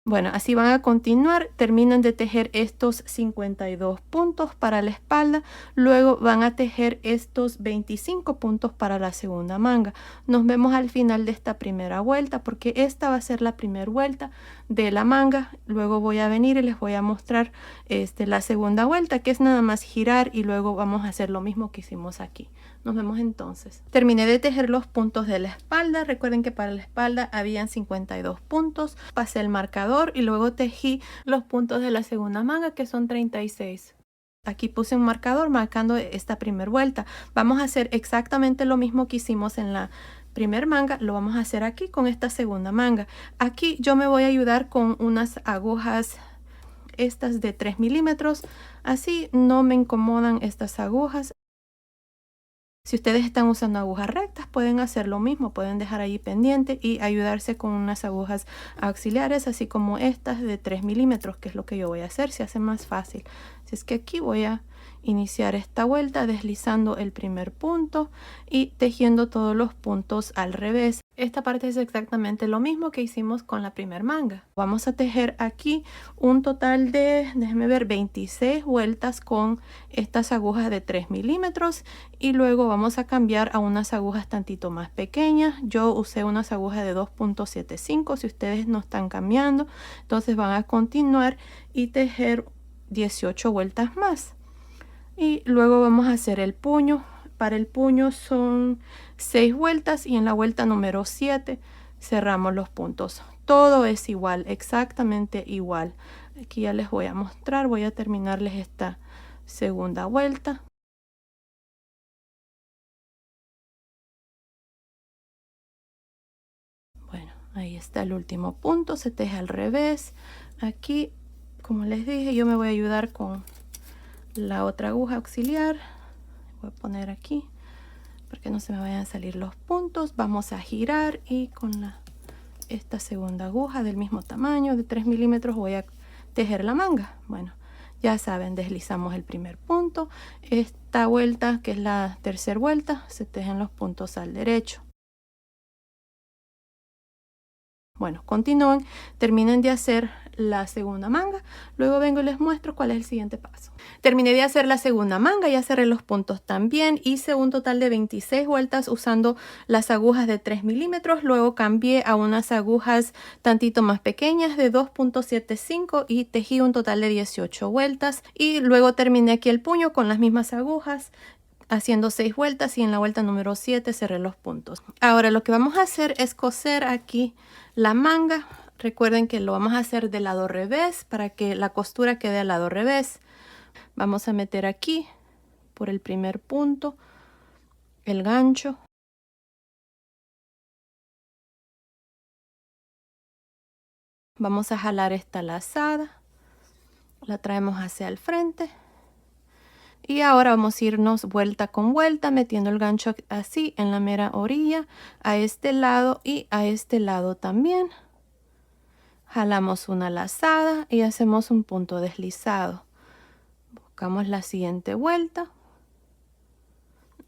Bueno, así van a continuar, terminan de tejer estos 52 puntos para la espalda, luego van a tejer estos 25 puntos para la segunda manga. Nos vemos al final de esta primera vuelta porque esta va a ser la primera vuelta de la manga. Luego voy a venir y les voy a mostrar la segunda vuelta, que es nada más girar y luego vamos a hacer lo mismo que hicimos aquí. Nos vemos entonces. Terminé de tejer los puntos de la espalda. Recuerden que para la espalda habían 52 puntos. Pasé el marcador y luego tejí los puntos de la segunda manga, que son 36. Aquí puse un marcador marcando esta primera vuelta. Vamos a hacer exactamente lo mismo que hicimos en la primera manga, lo vamos a hacer aquí con esta segunda manga. Aquí yo me voy a ayudar con unas agujas estas de 3 milímetros. Así no me incomodan estas agujas. Si ustedes están usando agujas rectas, pueden hacer lo mismo, pueden dejar ahí pendiente y ayudarse con unas agujas auxiliares, así como estas de 3 milímetros, que es lo que yo voy a hacer, se hace más fácil. Así es que aquí voy a iniciar esta vuelta deslizando el primer punto y tejiendo todos los puntos al revés. Esta parte es exactamente lo mismo que hicimos con la primera manga. Vamos a tejer aquí un total de, déjenme ver, 26 vueltas con estas agujas de 3 milímetros y luego vamos a cambiar a unas agujas tantito más pequeñas. Yo usé unas agujas de 2.75. Si ustedes no están cambiando, entonces van a continuar y tejer 18 vueltas más. Y luego vamos a hacer el puño. Para el puño son 6 vueltas y en la vuelta número 7 cerramos los puntos. Todo es igual, exactamente igual. Aquí ya les voy a mostrar, voy a terminarles esta segunda vuelta. Bueno, ahí está el último punto, se teje al revés. Aquí, como les dije, yo me voy a ayudar con la otra aguja auxiliar. Voy a poner aquí para que no se me vayan a salir los puntos. Vamos a girar y con esta segunda aguja del mismo tamaño de 3 milímetros voy a tejer la manga. Bueno, ya saben, deslizamos el primer punto. Esta vuelta, que es la tercera vuelta, se tejen los puntos al derecho. Bueno, continúen, terminen de hacer la segunda manga, luego vengo y les muestro cuál es el siguiente paso. Terminé de hacer la segunda manga, ya cerré los puntos también, hice un total de 26 vueltas usando las agujas de 3 milímetros, luego cambié a unas agujas tantito más pequeñas de 2.75 y tejí un total de 18 vueltas y luego terminé aquí el puño con las mismas agujas, haciendo 6 vueltas y en la vuelta número 7 cerré los puntos. Ahora lo que vamos a hacer es coser aquí la manga. Recuerden que lo vamos a hacer del lado revés para que la costura quede al lado revés. Vamos a meter aquí por el primer punto el gancho. Vamos a jalar esta lazada, la traemos hacia el frente. Y ahora vamos a irnos vuelta con vuelta metiendo el gancho así en la mera orilla, a este lado y a este lado también. Jalamos una lazada y hacemos un punto deslizado. Buscamos la siguiente vuelta.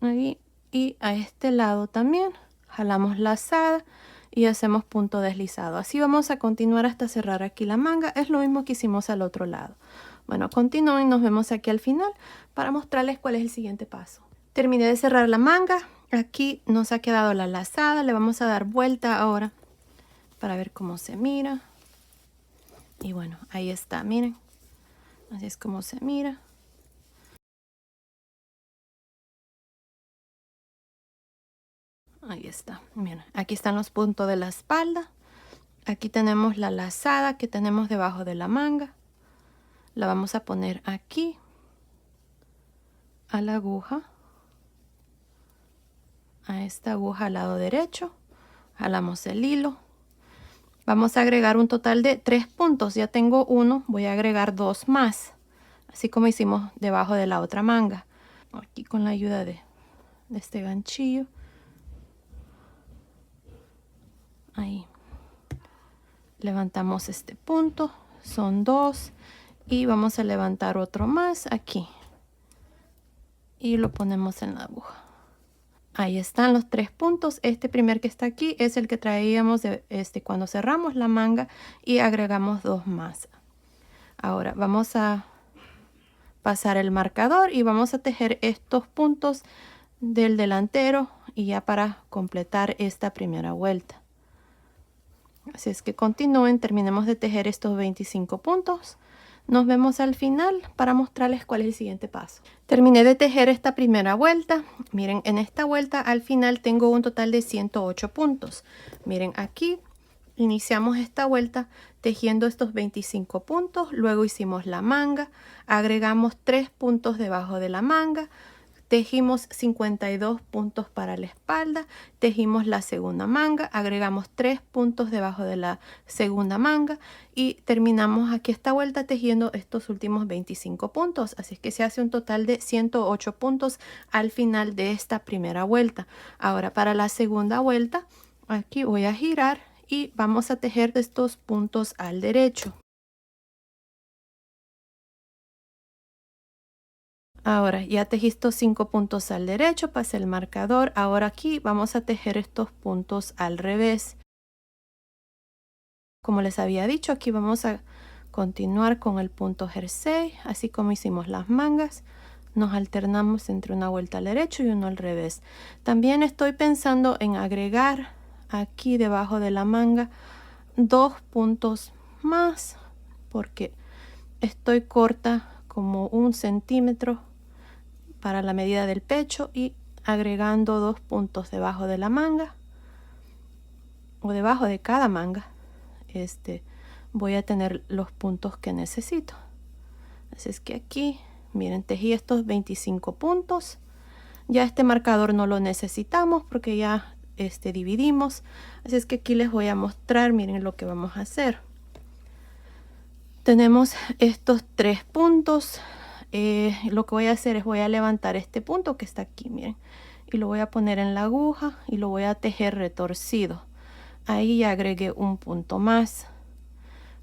Ahí, y a este lado también. Jalamos lazada y hacemos punto deslizado. Así vamos a continuar hasta cerrar aquí la manga. Es lo mismo que hicimos al otro lado. Bueno, continúen, nos vemos aquí al final para mostrarles cuál es el siguiente paso. Terminé de cerrar la manga. Aquí nos ha quedado la lazada. Le vamos a dar vuelta ahora para ver cómo se mira. Y bueno, ahí está, miren. Así es como se mira. Ahí está, miren. Aquí están los puntos de la espalda. Aquí tenemos la lazada que tenemos debajo de la manga. La vamos a poner aquí a la aguja. A esta aguja al lado derecho. Jalamos el hilo. Vamos a agregar un total de 3 puntos. Ya tengo uno, voy a agregar 2 más. Así como hicimos debajo de la otra manga. Aquí con la ayuda de este ganchillo. Ahí. Levantamos este punto. Son 2. Y vamos a levantar otro más aquí. Y lo ponemos en la aguja. Ahí están los 3 puntos. Este primer que está aquí es el que traíamos cuando cerramos la manga y agregamos 2 más. Ahora vamos a pasar el marcador y vamos a tejer estos puntos del delantero y ya para completar esta primera vuelta. Así es que continúen, terminemos de tejer estos 25 puntos. Nos vemos al final para mostrarles cuál es el siguiente paso. Terminé de tejer esta primera vuelta. Miren, en esta vuelta al final tengo un total de 108 puntos. Miren, aquí iniciamos esta vuelta tejiendo estos 25 puntos. Luego hicimos la manga. Agregamos 3 puntos debajo de la manga. Tejimos 52 puntos para la espalda, tejimos la segunda manga, agregamos 3 puntos debajo de la segunda manga y terminamos aquí esta vuelta tejiendo estos últimos 25 puntos. Así es que se hace un total de 108 puntos al final de esta primera vuelta. Ahora para la segunda vuelta, aquí voy a girar y vamos a tejer estos puntos al derecho. Ahora ya tejí estos 5 puntos al derecho, pasé el marcador. Ahora aquí vamos a tejer estos puntos al revés. Como les había dicho, aquí vamos a continuar con el punto jersey, así como hicimos las mangas. Nos alternamos entre una vuelta al derecho y uno al revés. También estoy pensando en agregar aquí debajo de la manga 2 puntos más, porque estoy corta como 1 centímetro para la medida del pecho y agregando 2 puntos debajo de la manga o debajo de cada manga voy a tener los puntos que necesito. Así es que aquí miren, tejí estos 25 puntos. Ya este marcador no lo necesitamos porque ya dividimos. Así es que aquí les voy a mostrar, miren lo que vamos a hacer. Tenemos estos 3 puntos. Lo que voy a hacer es voy a levantar este punto que está aquí, miren, y lo voy a poner en la aguja y lo voy a tejer retorcido. Ahí ya agregué un punto más.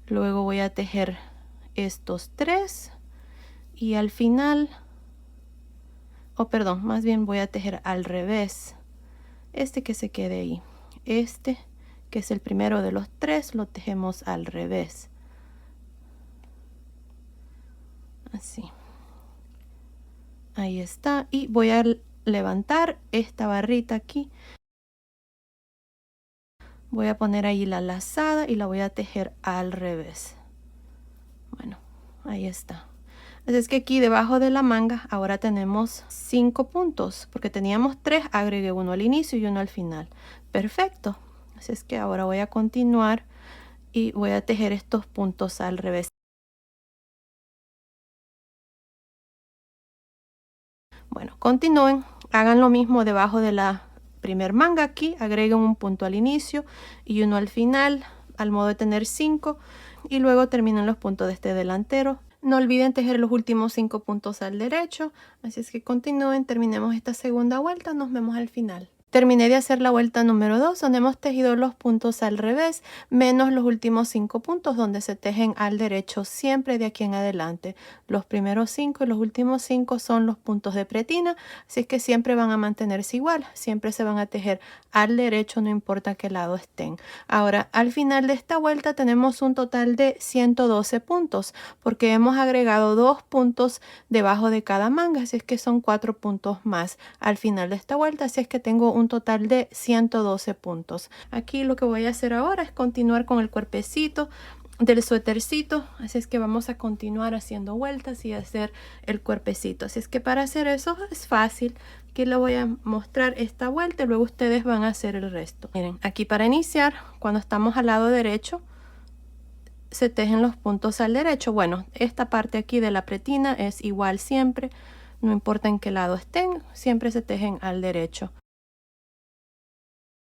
Luego voy a tejer estos 3 y al final, perdón, más bien voy a tejer al revés, que se quede ahí, que es el primero de los tres, lo tejemos al revés. Así. Ahí está. Y voy a levantar esta barrita aquí. Voy a poner ahí la lazada y la voy a tejer al revés. Bueno, ahí está. Así es que aquí debajo de la manga ahora tenemos 5 puntos, porque teníamos 3, agregué uno al inicio y uno al final. Perfecto. Así es que ahora voy a continuar y voy a tejer estos puntos al revés. Bueno, continúen, hagan lo mismo debajo de la primer manga aquí, agreguen un punto al inicio y uno al final, al modo de tener 5, y luego terminen los puntos de este delantero. No olviden tejer los últimos 5 puntos al derecho, así es que continúen, terminemos esta segunda vuelta, nos vemos al final. Terminé de hacer la vuelta número 2, donde hemos tejido los puntos al revés, menos los últimos 5 puntos donde se tejen al derecho siempre de aquí en adelante. Los primeros 5 y los últimos 5 son los puntos de pretina, así que siempre van a mantenerse igual, siempre se van a tejer al derecho, no importa qué lado estén. Ahora, al final de esta vuelta tenemos un total de 112 puntos, porque hemos agregado 2 puntos debajo de cada manga, así es que son 4 puntos más al final de esta vuelta, así es que tengo un total de 112 puntos. Aquí lo que voy a hacer ahora es continuar con el cuerpecito del suétercito, así es que vamos a continuar haciendo vueltas y hacer el cuerpecito. Así es que para hacer eso es fácil. Aquí le voy a mostrar esta vuelta y luego ustedes van a hacer el resto. Miren, aquí para iniciar, cuando estamos al lado derecho, se tejen los puntos al derecho. Bueno, esta parte aquí de la pretina es igual siempre, no importa en qué lado estén, siempre se tejen al derecho.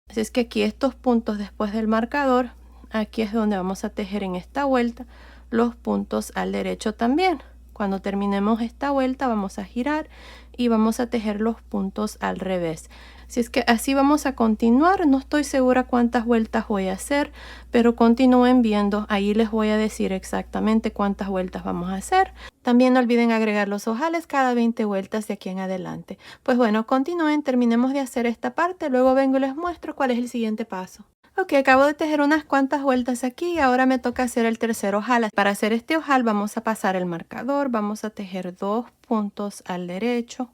Así es que aquí estos puntos después del marcador, aquí es donde vamos a tejer en esta vuelta los puntos al derecho también. Cuando terminemos esta vuelta vamos a girar y vamos a tejer los puntos al revés. Así es que así vamos a continuar. No estoy segura cuántas vueltas voy a hacer, pero continúen viendo. Ahí les voy a decir exactamente cuántas vueltas vamos a hacer. También no olviden agregar los ojales cada 20 vueltas de aquí en adelante. Pues bueno, continúen, terminemos de hacer esta parte, luego vengo y les muestro cuál es el siguiente paso. Ok, acabo de tejer unas cuantas vueltas aquí y ahora me toca hacer el tercer ojal. Para hacer este ojal vamos a pasar el marcador, vamos a tejer 2 puntos al derecho,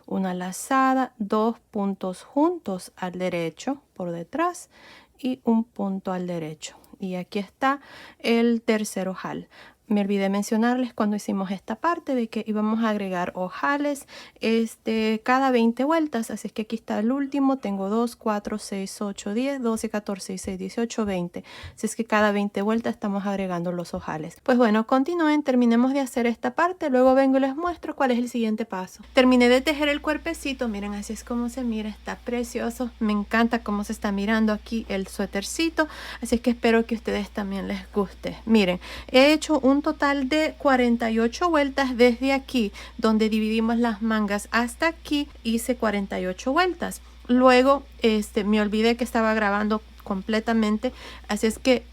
una lazada, 2 puntos juntos al derecho por detrás y un punto al derecho. Y aquí está el tercer ojal. Me olvidé mencionarles cuando hicimos esta parte de que íbamos a agregar ojales cada 20 vueltas. Así es que aquí está el último. Tengo 2, 4, 6, 8, 10, 12, 14, 16, 18, 20. Así es que cada 20 vueltas estamos agregando los ojales. Pues bueno, continúen, terminemos de hacer esta parte. Luego vengo y les muestro cuál es el siguiente paso. Terminé de tejer el cuerpecito. Miren, así es como se mira. Está precioso. Me encanta cómo se está mirando aquí el suétercito. Así es que espero que a ustedes también les guste. Miren, he hecho un total de 48 vueltas desde aquí donde dividimos las mangas hasta aquí. Hice 48 vueltas. Luego me olvidé que estaba grabando completamente, así es que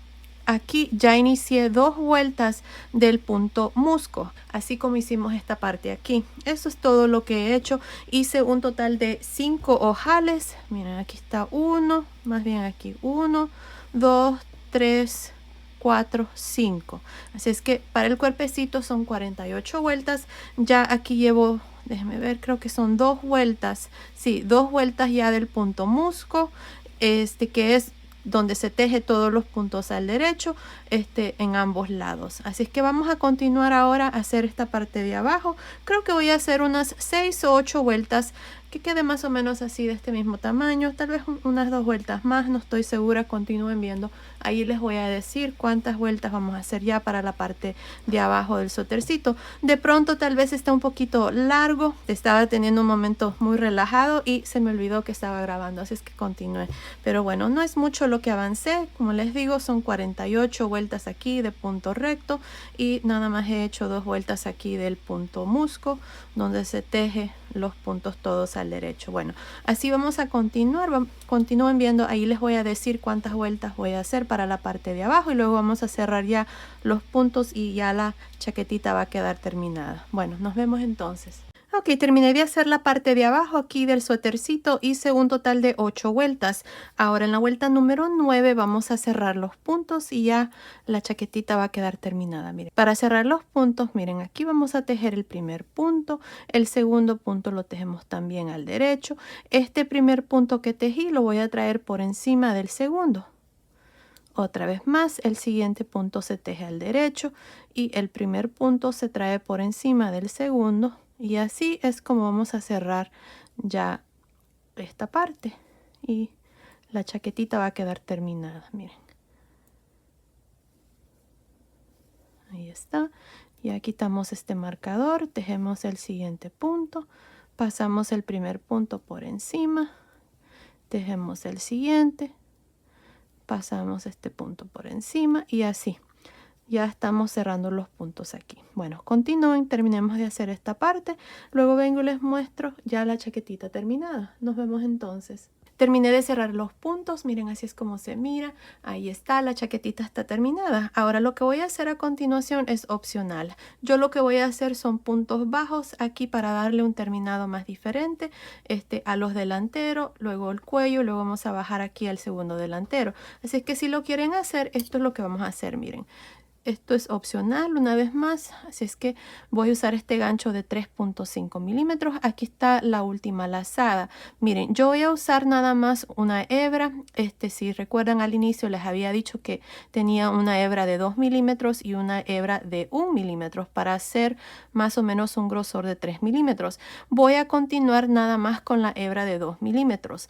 aquí ya inicié 2 vueltas del punto musgo, así como hicimos esta parte aquí. Eso es todo lo que he hecho. Hice un total de 5 ojales. Miren, aquí está uno, más bien aquí 1, 2, 3, 4, 5. Así es que para el cuerpecito son 48 vueltas. Ya aquí llevo, déjenme ver, creo que son 2 vueltas. Sí, 2 vueltas ya del punto musgo, que es donde se teje todos los puntos al derecho, en ambos lados. Así es que vamos a continuar ahora a hacer esta parte de abajo. Creo que voy a hacer unas 6 o 8 vueltas que quede más o menos así, de este mismo tamaño, tal vez unas 2 vueltas más, no estoy segura. Continúen viendo, ahí les voy a decir cuántas vueltas vamos a hacer ya para la parte de abajo del suétercito. De pronto tal vez está un poquito largo, estaba teniendo un momento muy relajado y se me olvidó que estaba grabando, así es que continué. Pero bueno, no es mucho lo que avancé, como les digo, son 48 vueltas aquí de punto recto y nada más he hecho 2 vueltas aquí del punto musgo, donde se teje los puntos todos al derecho. Bueno, así vamos a continuar. Continúen viendo, ahí les voy a decir cuántas vueltas voy a hacer para la parte de abajo y luego vamos a cerrar ya los puntos y ya la chaquetita va a quedar terminada. Bueno, nos vemos entonces. Ok, terminé de hacer la parte de abajo aquí del suétercito, hice un total de 8 vueltas. Ahora en la vuelta número 9 vamos a cerrar los puntos y ya la chaquetita va a quedar terminada. Miren, para cerrar los puntos, miren, aquí vamos a tejer el primer punto, el segundo punto lo tejemos también al derecho. Este primer punto que tejí lo voy a traer por encima del segundo. Otra vez más, el siguiente punto se teje al derecho y el primer punto se trae por encima del segundo. Y así es como vamos a cerrar ya esta parte. Y la chaquetita va a quedar terminada, miren. Ahí está. Ya quitamos este marcador, tejemos el siguiente punto, pasamos el primer punto por encima, tejemos el siguiente, pasamos este punto por encima y así. Ya estamos cerrando los puntos aquí. Bueno, continúen, terminemos de hacer esta parte. Luego vengo y les muestro ya la chaquetita terminada. Nos vemos entonces. Terminé de cerrar los puntos. Miren, así es como se mira. Ahí está, la chaquetita está terminada. Ahora lo que voy a hacer a continuación es opcional. Yo lo que voy a hacer son puntos bajos aquí para darle un terminado más diferente a los delanteros, luego el cuello, luego vamos a bajar aquí al segundo delantero. Así es que si lo quieren hacer, esto es lo que vamos a hacer, miren. Esto es opcional una vez más, así es que voy a usar este gancho de 3.5 milímetros. Aquí está la última lazada. Miren, yo voy a usar nada más una hebra. Si recuerdan al inicio les había dicho que tenía una hebra de 2 milímetros y una hebra de 1 milímetro para hacer más o menos un grosor de 3 milímetros. Voy a continuar nada más con la hebra de 2 milímetros.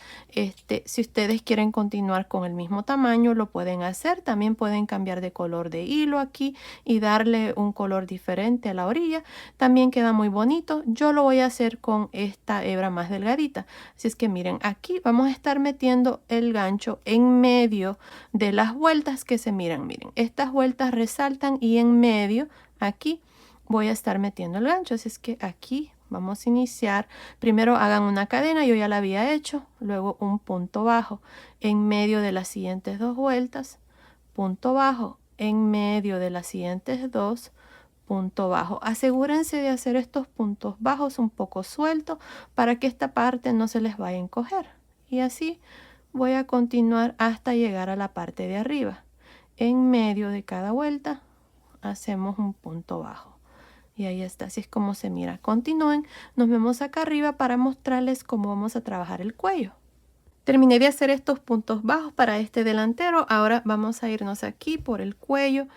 Si ustedes quieren continuar con el mismo tamaño, lo pueden hacer. También pueden cambiar de color de hilo aquí y darle un color diferente a la orilla. También queda muy bonito. Yo lo voy a hacer con esta hebra más delgadita. Así es que miren, aquí vamos a estar metiendo el gancho en medio de las vueltas que se miran. Miren, estas vueltas resaltan y en medio, aquí, voy a estar metiendo el gancho. Así es que aquí vamos a iniciar. Primero hagan una cadena, yo ya la había hecho. Luego un punto bajo en medio de las siguientes dos vueltas. Punto bajo en medio de las siguientes dos, punto bajo. Asegúrense de hacer estos puntos bajos un poco sueltos para que esta parte no se les vaya a encoger. Y así voy a continuar hasta llegar a la parte de arriba. En medio de cada vuelta hacemos un punto bajo. Y ahí está, así es como se mira. Continúen, nos vemos acá arriba para mostrarles cómo vamos a trabajar el cuello. Terminé de hacer estos puntos bajos para este delantero. Ahora vamos a irnos aquí por el cuello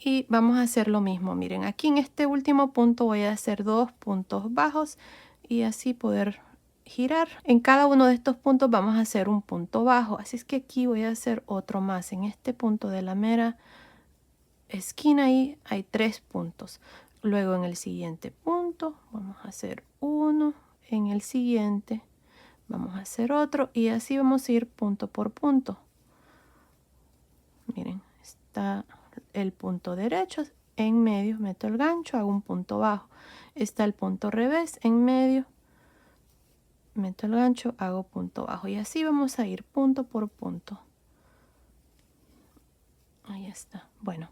y vamos a hacer lo mismo. Miren, aquí en este último punto voy a hacer 2 puntos bajos y así poder girar. En cada uno de estos puntos vamos a hacer un punto bajo. Así es que aquí voy a hacer otro más. En este punto de la mera esquina ahí hay 3 puntos. Luego en el siguiente punto vamos a hacer uno. En el siguiente vamos a hacer otro y así vamos a ir punto por punto. Miren, está el punto derecho, en medio meto el gancho, hago un punto bajo. Está el punto revés, en medio meto el gancho, hago punto bajo. Y así vamos a ir punto por punto. Ahí está. Bueno,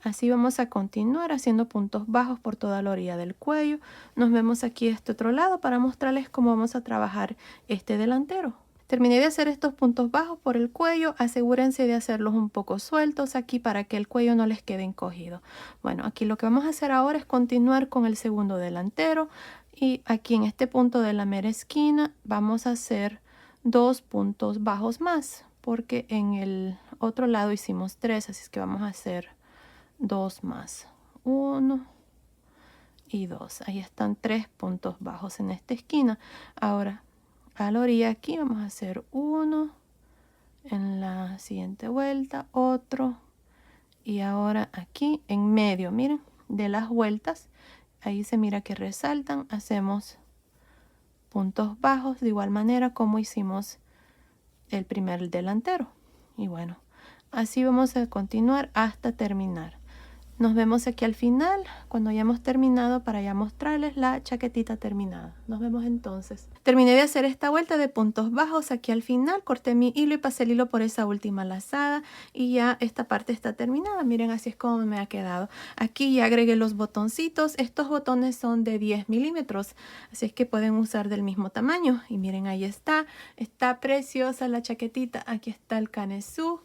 así vamos a continuar haciendo puntos bajos por toda la orilla del cuello. Nos vemos aquí a este otro lado para mostrarles cómo vamos a trabajar este delantero. Terminé de hacer estos puntos bajos por el cuello. Asegúrense de hacerlos un poco sueltos aquí para que el cuello no les quede encogido. Bueno, aquí lo que vamos a hacer ahora es continuar con el segundo delantero. Y aquí en este punto de la mera esquina vamos a hacer 2 puntos bajos más, porque en el otro lado hicimos 3, así es que vamos a hacer 2 más. 1 y 2. Ahí están 3 puntos bajos en esta esquina. Ahora a la orilla aquí vamos a hacer 1, en la siguiente vuelta otro, y ahora aquí en medio, miren, de las vueltas, ahí se mira que resaltan, hacemos puntos bajos de igual manera como hicimos el primer delantero. Y bueno, así vamos a continuar hasta terminar. Nos vemos aquí al final, cuando hayamos terminado, para ya mostrarles la chaquetita terminada. Nos vemos entonces. Terminé de hacer esta vuelta de puntos bajos aquí al final, corté mi hilo y pasé el hilo por esa última lazada y ya esta parte está terminada. Miren, así es como me ha quedado. Aquí ya agregué los botoncitos. Estos botones son de 10 milímetros, así es que pueden usar del mismo tamaño. Y miren, ahí está. Está preciosa la chaquetita. Aquí está el canesú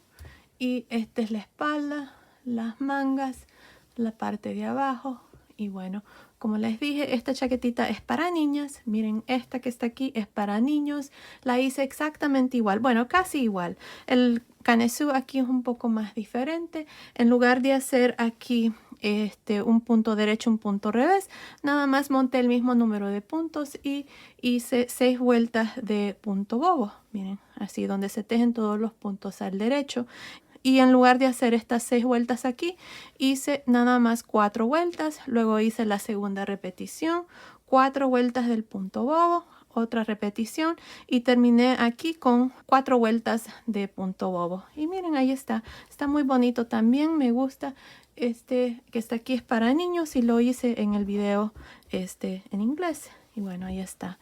y esta es la espalda, las mangas, la parte de abajo. Y bueno, como les dije, esta chaquetita es para niñas. Miren, esta que está aquí es para niños. La hice exactamente igual, bueno, casi igual. El canesú aquí es un poco más diferente. En lugar de hacer aquí un punto derecho, un punto revés, nada más monté el mismo número de puntos y hice 6 vueltas de punto bobo. Miren, así donde se tejen todos los puntos al derecho. Y en lugar de hacer estas 6 vueltas aquí, hice nada más 4 vueltas. Luego hice la segunda repetición, 4 vueltas del punto bobo, otra repetición y terminé aquí con 4 vueltas de punto bobo. Y miren, ahí está. Está muy bonito también. Me gusta. Que está aquí es para niños y lo hice en el video en inglés. Y bueno, ahí está.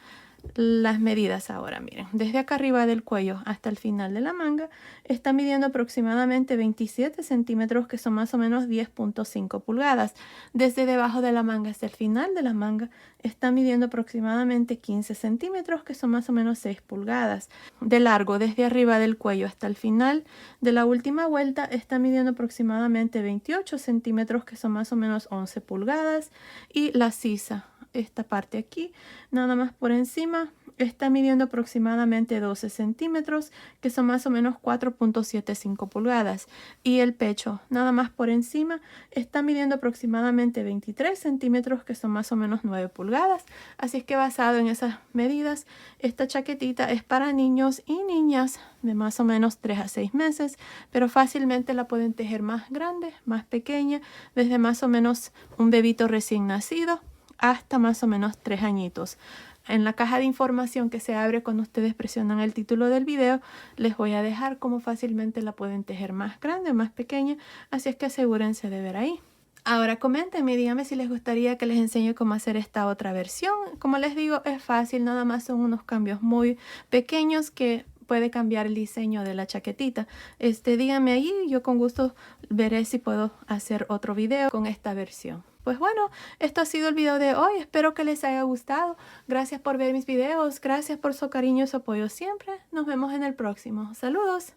Las medidas ahora, miren, desde acá arriba del cuello hasta el final de la manga está midiendo aproximadamente 27 centímetros, que son más o menos 10.5 pulgadas. Desde debajo de la manga hasta el final de la manga está midiendo aproximadamente 15 centímetros, que son más o menos 6 pulgadas. De largo, desde arriba del cuello hasta el final de la última vuelta está midiendo aproximadamente 28 centímetros, que son más o menos 11 pulgadas. Y la sisa, esta parte aquí, nada más por encima, está midiendo aproximadamente 12 centímetros, que son más o menos 4.75 pulgadas. Y el pecho, nada más por encima, está midiendo aproximadamente 23 centímetros, que son más o menos 9 pulgadas. Así es que basado en esas medidas, esta chaquetita es para niños y niñas de más o menos 3 a 6 meses, pero fácilmente la pueden tejer más grande, más pequeña, desde más o menos un bebito recién nacido hasta más o menos 3 añitos. En la caja de información que se abre cuando ustedes presionan el título del video, les voy a dejar cómo fácilmente la pueden tejer más grande o más pequeña, así es que asegúrense de ver ahí. Ahora coméntenme, díganme si les gustaría que les enseñe cómo hacer esta otra versión. Como les digo, es fácil, nada más son unos cambios muy pequeños que puede cambiar el diseño de la chaquetita. Díganme ahí, yo con gusto veré si puedo hacer otro video con esta versión. Pues bueno, esto ha sido el video de hoy. Espero que les haya gustado. Gracias por ver mis videos. Gracias por su cariño y su apoyo siempre. Nos vemos en el próximo. Saludos.